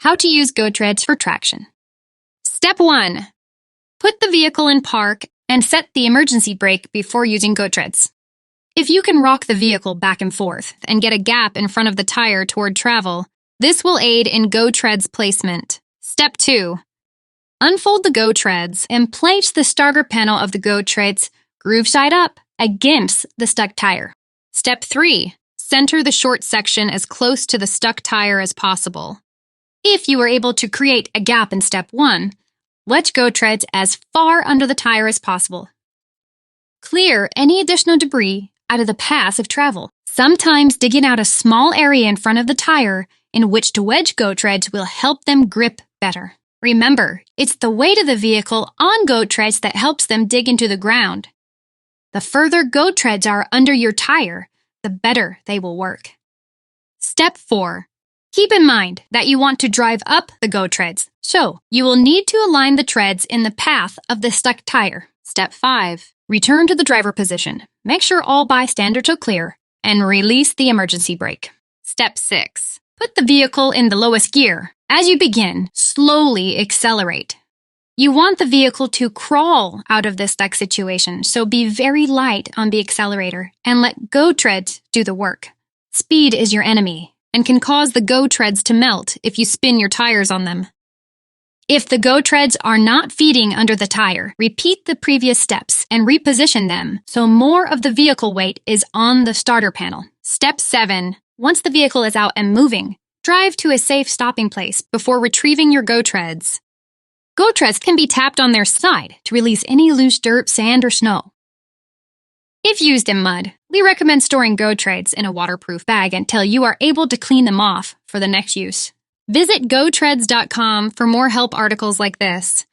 How to use GoTreads for traction. Step 1. Put the vehicle in park and set the emergency brake before using GoTreads. If you can rock the vehicle back and forth and get a gap in front of the tire toward travel, this will aid in GoTreads placement. Step 2. Unfold the GoTreads and place the starter panel of the GoTreads groove side up against the stuck tire. Step 3. Center the short section as close to the stuck tire as possible. If you are able to create a gap in Step 1, let GoTreads as far under the tire as possible. Clear any additional debris out of the path of travel. Sometimes digging out a small area in front of the tire in which to wedge GoTreads will help them grip better. Remember, it's the weight of the vehicle on GoTreads that helps them dig into the ground. The further GoTreads are under your tire, the better they will work. Step 4. Keep in mind that you want to drive up the GoTreads, so you will need to align the treads in the path of the stuck tire. Step 5. Return to the driver position. Make sure all bystanders are clear, and release the emergency brake. Step 6. Put the vehicle in the lowest gear. As you begin, slowly accelerate. You want the vehicle to crawl out of this stuck situation, so be very light on the accelerator and let GoTreads do the work. Speed is your enemy and can cause the GoTreads to melt if you spin your tires on them. If the GoTreads are not feeding under the tire, repeat the previous steps and reposition them so more of the vehicle weight is on the starter panel. Step 7. Once the vehicle is out and moving, drive to a safe stopping place before retrieving your GoTreads. GoTreads can be tapped on their side to release any loose dirt, sand, or snow. If used in mud, we recommend storing GoTreads in a waterproof bag until you are able to clean them off for the next use. Visit GoTreads.com for more help articles like this.